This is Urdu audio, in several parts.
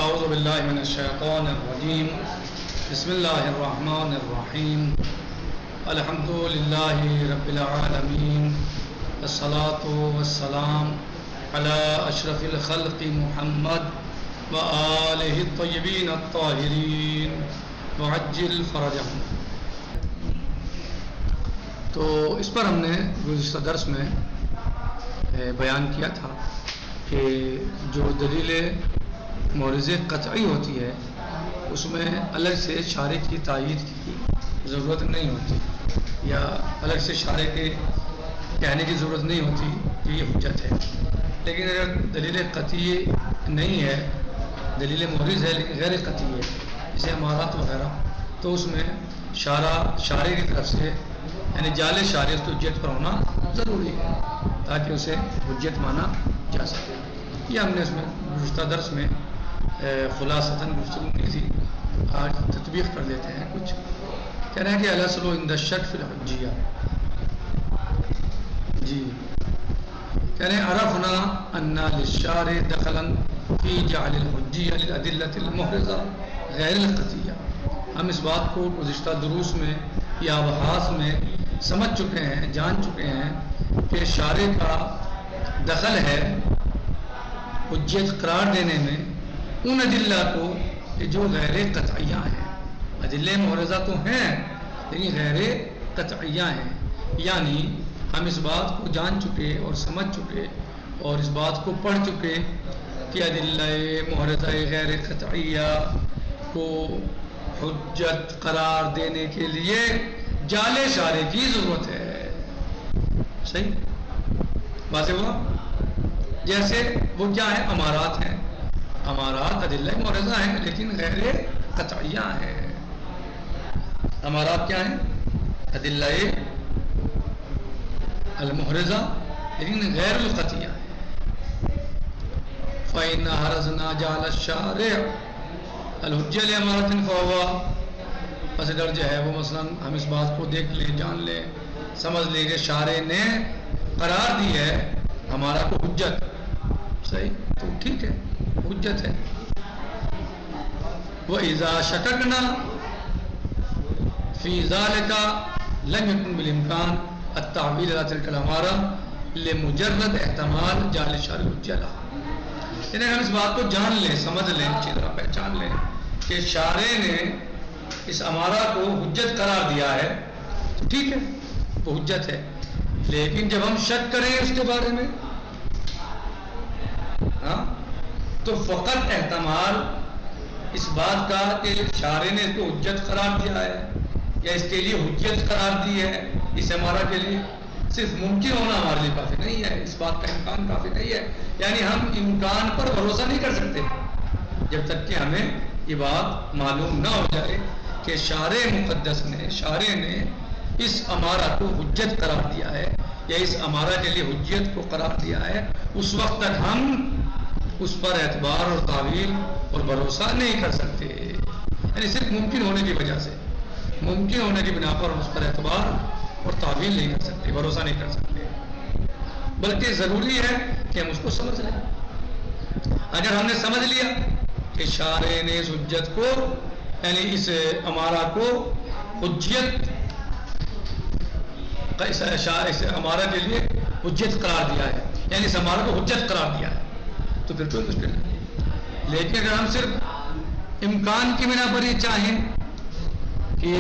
اعوذ باللہ من الشیطان الرجیم بسم اللہ الرحمن الرحیم الحمد للہ رب العالمین الصلاۃ والسلام علی اشرف الخلق محمد وآلہ الطیبین الطاہرین وعجل فرجہم۔ تو اس پر ہم نے گزشتہ درس میں بیان کیا تھا کہ جو دلیل مورز قطعی ہوتی ہے اس میں الگ سے شارع کی تائید کی ضرورت نہیں ہوتی، یا الگ سے شارع کے کہنے کی ضرورت نہیں ہوتی کہ یہ حجت ہے۔ لیکن اگر دلیل قطعی نہیں ہے، دلیل مورز ہے لیکن غیر قطعی ہے، جیسے امارات وغیرہ، تو اس میں شارع کی طرف سے یعنی جعل شارع اس کو حجت پر ہونا ضروری ہے تاکہ اسے حجت مانا جا سکے۔ یہ ہم نے اس میں گزشتہ درس میں خلاصتاً گفتگو کی تھی، آج تطبیق کر دیتے ہیں کچھ۔ کہہ رہے ہیں کہ الاصل عند الشک فی الحجیہ، جی کہہ رہے ہیں عرفنا ان للشارع دخلا فی جعل الحجیہ للادلۃ المحرزہ غیر القطعیہ۔ ہم اس بات کو گزشتہ دروس میں یا بحث میں سمجھ چکے ہیں، جان چکے ہیں کہ شارع کا دخل ہے حجت قرار دینے میں ان ادلہ کو کہ جو غیر قطعیہ ہیں۔ ادلہ محرزہ تو ہیں لیکن غیر قطعیہ ہیں، یعنی ہم اس بات کو جان چکے اور سمجھ چکے اور اس بات کو پڑھ چکے کہ ادلہ محرزہ غیر قطعیہ کو حجت قرار دینے کے لیے جعل شارع کی ضرورت ہے۔ صحیح واضح ہوا؟ جیسے وہ کیا ہے، امارات ہیں، امارات ادلہ محرزہ ہیں لیکن غیر قطعیہ ہیں۔ امارات کیا ہیں؟ ادلہ المحرزہ لیکن غیر القطعیہ ہیں۔ فَإِنَّ حَرَزْنَا جَعْلَ الشَّارِعِ الْحُجَّةَ لِأَمَارَةٍ فَهُوَ، پس اگر جو ہے وہ مثلا ہم اس بات کو دیکھ لیں، جان لیں، سمجھ لیں کہ شارع نے قرار دی ہے ہمارا کو حجت، صحیح تو ٹھیک ہے، حجت ہے۔ وَإِذَا شَكَكْنَا فِي ذَلِكَ لَمْ يَكُنْ بِالْإِمْكَانِ التَّعْوِيلُ عَلَى تِلْكَ الْعِبَارَةِ لِمُجَرَّدِ احتمال جعل الشارع الحجة لها۔ یعنی ہم اس بات کو جان لیں، سمجھ لیں، اچھی طرح پہچان لیں کہ شارع نے اس امارہ کو حجت قرار دیا ہے تو ٹھیک ہے، وہ حجت ہے۔ لیکن جب ہم شک کریں اس کے بارے میں تو فقط احتمال اس بات کا کہ شارع نے اس کو حجت قرار دیا ہے یا اس کے لیے حجت قرار دی ہے، اس امارہ کے لیے صرف ممکن ہونا ہمارے لیے کافی نہیں ہے، اس بات کا امکان کافی نہیں ہے۔ یعنی ہم امکان پر بھروسہ نہیں کر سکتے جب تک کہ ہمیں یہ بات معلوم نہ ہو جائے کہ شارع مقدس نے، شارع نے اس امارہ کو حجت قرار دیا ہے یا اس امارہ کے لیے حجت کو قرار دیا ہے۔ اس وقت تک ہم اس پر اعتبار اور تعویل اور بھروسہ نہیں کر سکتے، یعنی صرف ممکن ہونے کی وجہ سے، ممکن ہونے کی بنا پر اس پر اعتبار اور تعویل نہیں کر سکتے، بھروسہ نہیں کر سکتے، بلکہ ضروری ہے کہ ہم اس کو سمجھ لیں۔ اگر ہم نے سمجھ لیا کہ شارع نے اس حجت کو یعنی اس امارہ کو حجت اس امارہ کے لیے حجت قرار دیا ہے، یعنی اس امارہ کو حجت قرار دیا ہے، تو پھر کوئی مشکل نہیں۔ لیکن اگر ہم صرف امکان کی بنا پر یہ چاہیں کہ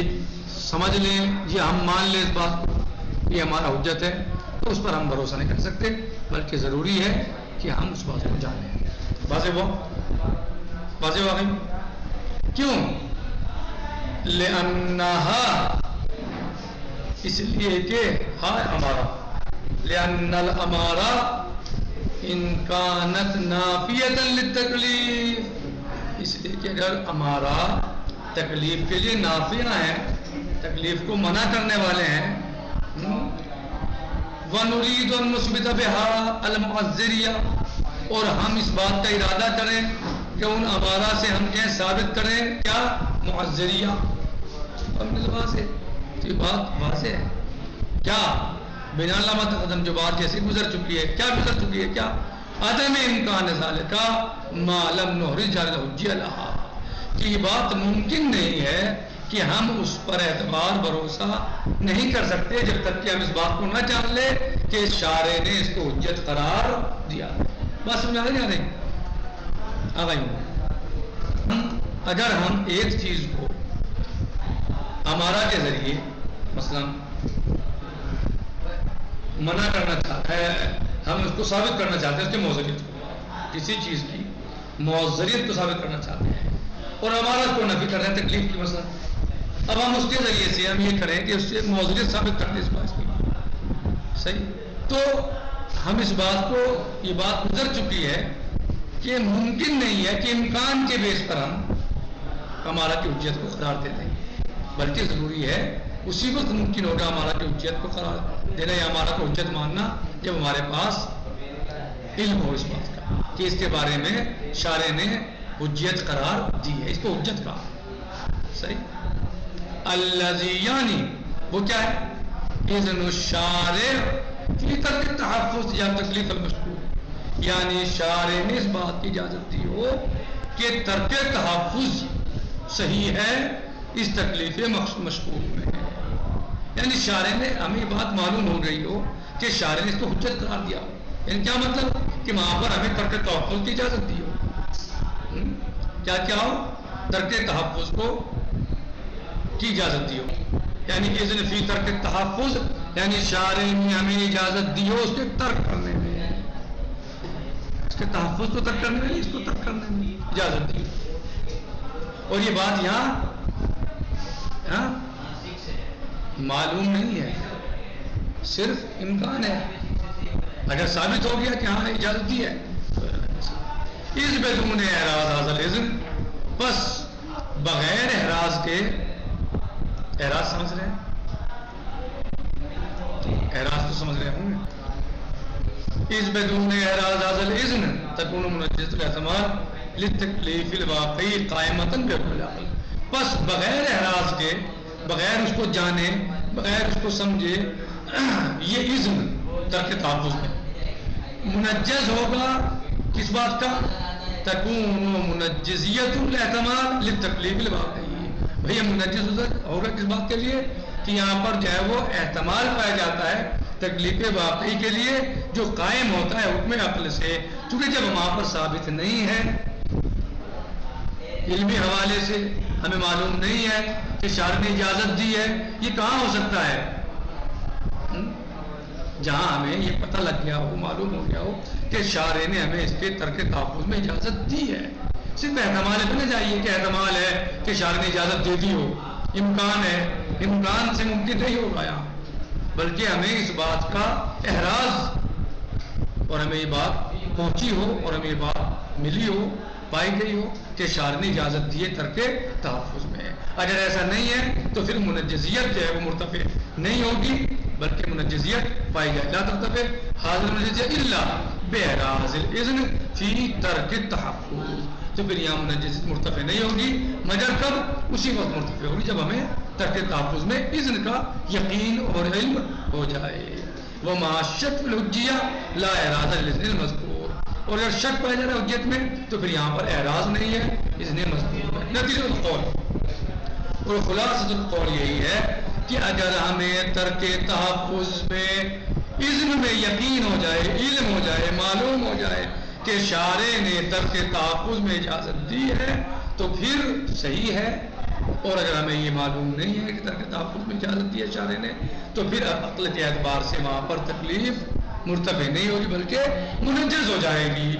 سمجھ لیں یا ہم مان لیں اس بات کو یہ ہمارا حجت ہے، تو اس پر ہم بھروسہ نہیں کر سکتے، بلکہ ضروری ہے کہ ہم اس بات کو جانیں۔ واضح واقعی کیوں؟ لأنہا، اس لیے کہ ہمارا لأن الامارہ ان کانت نافیۃ للتکلیف، اس لیے کہ اگر ہمارا تکلیف کے لیے نافیہ ہیں، تکلیف کو منع کرنے والے ہیں، وَنُرِيدُ أَن نُثْبِتَ بِهَا الْمُعَذِّرِيَّةَ، اور ہم اس بات کا ارادہ کریں کہ ان امارہ سے ہم کہیں ثابت کریں کیا؟ معذریہ۔ تو یہ بات واضح ہے کیا؟ بنا علامہ تقدم جو بات جیسے گزر چکی ہے، کیا گزر چکی ہے؟ کیا عدم امکان ذالکا ما لم نحرج علی الحجیہ لہا، کہ یہ بات ممکن نہیں ہے کہ ہم اس پر اعتبار بھروسہ نہیں کر سکتے جب تک کہ ہم اس بات کو نہ جان لے کہ شارع نے اس کو حجت قرار دیا۔ بات سمجھ آ رہی یا نہیں؟ اگر ہم ایک چیز کو ہمارا کے ذریعے مثلا منع کرنا چاہتا ہے، ہم اس کو ثابت کرنا چاہتے ہیں، اس کی موضوعیت کو، کسی چیز کی موضوعیت کو ثابت کرنا چاہتے ہیں اور ہمارا اس کو نفی کر رہے ہیں تکلیف کی مثلا، اب ہم اس کے ذریعے سے ہم یہ کریں کہ اس سے موضوعیت ثابت کرتے ہیں اس بات کی، صحیح؟ تو ہم اس بات کو، یہ بات گزر چکی ہے کہ ممکن نہیں ہے کہ امکان کے بیس پر ہم ہمارا کی حجت کو قرار دے دیں، بلکہ ضروری ہے اسی وقت ممکن ہوگا ہمارا کی حجت کو قرار دینا یا ہمارا کو حجت ماننا جب ہمارے پاس علم ہو اس بات کا کہ اس کے بارے میں شارع نے حجت قرار دی ہے، اس کو حجت کہا، صحیح؟ الذی یعنی وہ کیا ہے؟ اذن الشارع فی ترک تحفظ یا تکلیف المشکوک، یعنی شارع نے اس بات کی اجازت دی ہو کہ ترک تحفظ صحیح ہے اس تکلیف مشکوک میں، یعنی شارع نے ہمیں یہ بات معلوم ہو گئی ہو کہ شارع نے اس کو حجت قرار دیا ہو، یعنی کیا مطلب کہ وہاں پر ہمیں ترک تحفظ کی اجازت دی ہو، کیا ہو؟ ترک تحفظ کو کی اجازت دی ہو، یعنی اذن فی ترک تحفظ، یعنی شارع نے ہمیں اجازت دی ہو اس کے ترک کرنے میں، اس کے تحفظ کو ترک کرنے میں، اس کو ترک کرنے میں اجازت دی ہو۔ اور یہ بات یہاں معلوم نہیں ہے، صرف امکان ہے، اگر ثابت ہو گیا کہ ہاں اجازت دی ہے اس بدون اعراض حاصل اذن، بس بغیر احراز کے، اعراض سمجھ رہے ہیں؟ اعراض تو سمجھ رہے ہوں گے، اس بدون اعراض حاصل اذن تکون منجزۃ الاحتمال للتکلیف الواقعی قائمۃ بحکم العقل، بس بغیر احراز کے، بغیر اس کو جانے، بغیر اس کو سمجھے، یہ اذن ترک تحفظ میں منجز ہوگا کس بات کا؟ تکون منجزیت الاحتمال للتکلیف الواقعی، بھیا منجز ہوگا کس بات کے لیے کہ یہاں پر جو ہے وہ احتمال پایا جاتا ہے تکلیف واقعی کے لیے جو قائم ہوتا ہے حکم عقل سے، چونکہ جب وہاں پر ثابت نہیں ہے علمی حوالے سے، ہمیں معلوم نہیں ہے کہ شارع نے اجازت دی ہے، یہ کہاں ہو سکتا ہے؟ جہاں ہمیں یہ پتہ لگ گیا ہو، معلوم ہو گیا ہو کہ شارع نے ہمیں اس کے ترک تحفظ میں اجازت دی ہے، صرف احتمال پہ نہ جائیے کہ احتمال ہے کہ شارع نے اجازت دے دی ہو، امکان ہے، امکان سے ممکن نہیں ہوگا یہاں، بلکہ ہمیں اس بات کا احراز اور ہمیں یہ بات پہنچی ہو اور ہمیں یہ بات ملی ہو، پائی گئی ہو کہ شارع نے اجازت دی ہے ترک تحفظ میں۔ اگر ایسا نہیں ہے تو پھر منجزیت جو ہے وہ مرتفع نہیں ہوگی، بلکہ منجزیت پائی جائے، لا ترتفع حاضر منجزیت الا باعراض الاذن فی ترک التحفظ، تو پھر یہاں منجزیت مرتفع نہیں ہوگی، مگر کب؟ اسی وقت مرتفع ہوگی جب ہمیں ترک تحفظ میں اذن کا یقین اور علم ہو جائے۔ وما شک فی الحجیہ لا اعراض الاذن المذکور، اور اگر شک پایا جا رہا ہے حجت میں تو پھر یہاں پر اعراض نہیں ہے، اذن مذکور ہے۔ نتیجہ القول اور خلاصۃ القول یہی ہے کہ اگر ہمیں ترک تحفظ میں اذن میں یقین ہو جائے، علم ہو جائے، معلوم ہو جائے کہ شارع نے ترک تحفظ میں اجازت دی ہے تو پھر صحیح ہے، اور اگر ہمیں یہ معلوم نہیں ہے کہ ترک تحفظ میں اجازت دی ہے شارع نے تو پھر عقل کے اعتبار سے وہاں پر تکلیف مرتفع نہیں ہوگی بلکہ منجز ہو جائے گی،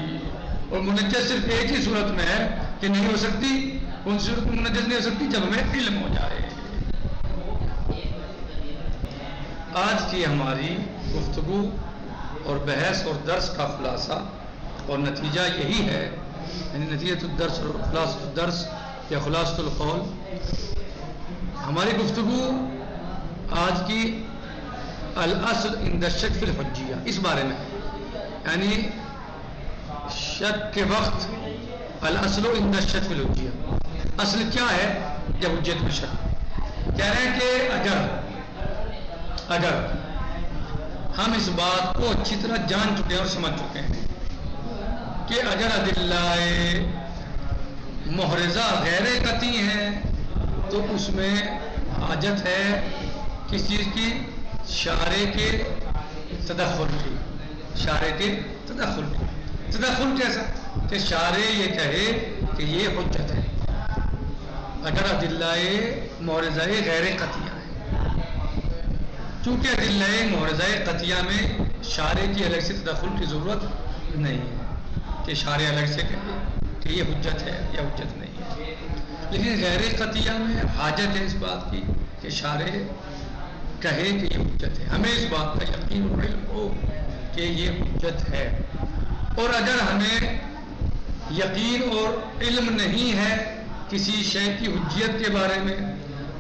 اور منجز صرف ایک ہی صورت میں ہے کہ نہیں ہو سکتی، کون سی صورت میں منجز نہیں ہو سکتی؟ جب ہمیں علم ہو جائے۔ آج کی ہماری گفتگو اور بحث اور درس کا خلاصہ اور نتیجہ یہی ہے، یعنی نتیجۃ الدرس اور خلاصۃ الدرس یا خلاصۃ القول، ہماری گفتگو آج کی الاصل عند الشک فی الحجیہ اس بارے میں، یعنی شک کے وقت الاصل عند الشک فی الحجیہ، اصل کیا ہے جب حجت میں شک، کہہ رہے ہیں کہ اگر ہم اس بات کو اچھی طرح جان چکے ہیں اور سمجھ چکے ہیں کہ اگر ادلہ محرزہ غیر قطعی ہیں تو اس میں حاجت ہے کس چیز کی؟ شارع کے تدخل کی. شارع کے تدخل کی. تدخل کیسا؟ کہ شارع یہ کہے کہ یہ حجت ہے اگر ادلہ محرزہ غیر قطعیہ ہے. چونکہ ادلہ محرزہ قطعیہ میں شارع کی الگ سے تدخل کی ضرورت نہیں ہے کہ شارع الگ سے کہے کہ یہ حجت ہے یا حجت نہیں ہے. لیکن غیر قطعیہ میں حاجت ہے اس بات کی کہ شارع کہے کہ یہ حجت ہے. ہمیں اس بات کا یقین اور علم ہو کہ یہ حجت ہے. اور اگر ہمیں یقین اور علم نہیں ہے کسی شے کی حجیت کے بارے میں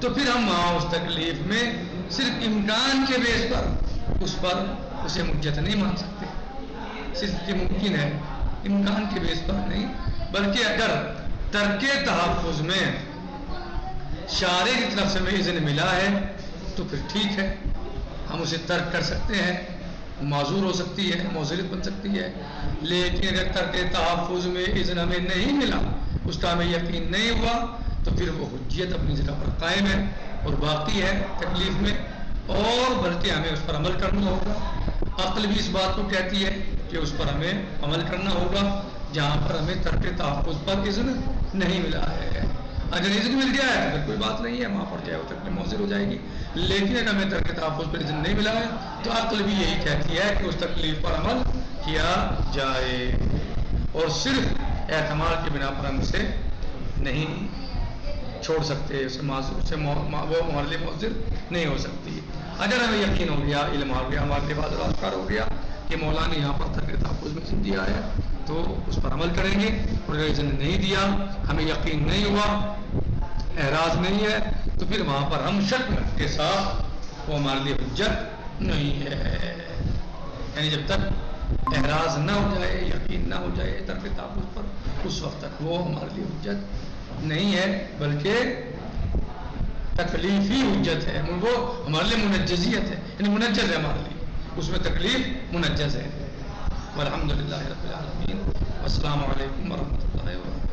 تو پھر ہم وہاں اس تکلیف میں صرف امکان کے بیس پر اس پر اسے حجت نہیں مان سکتے. صرف یہ ممکن ہے امکان کے بیس پر نہیں، بلکہ اگر ترک تحفظ میں شارع کی طرف سے ہمیں اذن ملا ہے تو پھر ٹھیک ہے، ہم اسے ترک کر سکتے ہیں، معذور ہو سکتی ہے، معذرت بن سکتی ہے. لیکن اگر ترک تحفظ میں اذن ہمیں نہیں ملا، اس کا ہمیں یقین نہیں ہوا، تو پھر وہ حجیت اپنی جگہ پر قائم ہے اور باقی ہے تکلیف میں، اور بلکہ ہمیں اس پر عمل کرنا ہوگا. عقل بھی اس بات کو کہتی ہے کہ اس پر ہمیں عمل کرنا ہوگا جہاں پر ہمیں ترک تحفظ پر اذن نہیں ملا ہے. اگر اذن مل گیا ہے تو کوئی بات نہیں ہے، وہاں پر جو ہے وہ تکلیف مؤثر ہو جائے گی. لیکن اگر ہمیں ترک تحفظ پر اذن نہیں ملا ہے تو عقل بھی یہی کہتی ہے کہ اس تکلیف پر عمل کیا جائے، اور صرف احتمال کی بنا پر ہم اسے نہیں چھوڑ سکتے، اسے معذور سے وہ ہمارے لیے مؤثر نہیں ہو سکتی. اگر ہمیں یقین ہو گیا، علم آ گیا، ہمارے لیے بات آشکار ہو گیا کہ مولا نے یہاں پر ترک تحفظ میں اذن دیا ہے تو اس پر عمل کریں گے. اور اگر اذن نہیں دیا، ہمیں یقین نہیں ہوا، اعراض نہیں ہے، تو پھر وہاں پر ہم شک کے ساتھ وہ ہمارے لیے حجت نہیں ہے. یعنی جب تک اعراض نہ ہو جائے، یقین نہ ہو جائے ترک تحفظ پر، اس وقت تک وہ ہمارے لیے حجت نہیں ہے، بلکہ تکلیفی حجت ہے. وہ ہمارے لیے منجزیت ہے، یعنی منجز ہے ہمارے لیے، اس میں تکلیف منجز ہے. والحمدللہ رب العالمین. السلام علیکم ورحمۃ اللہ وبرکاتہ.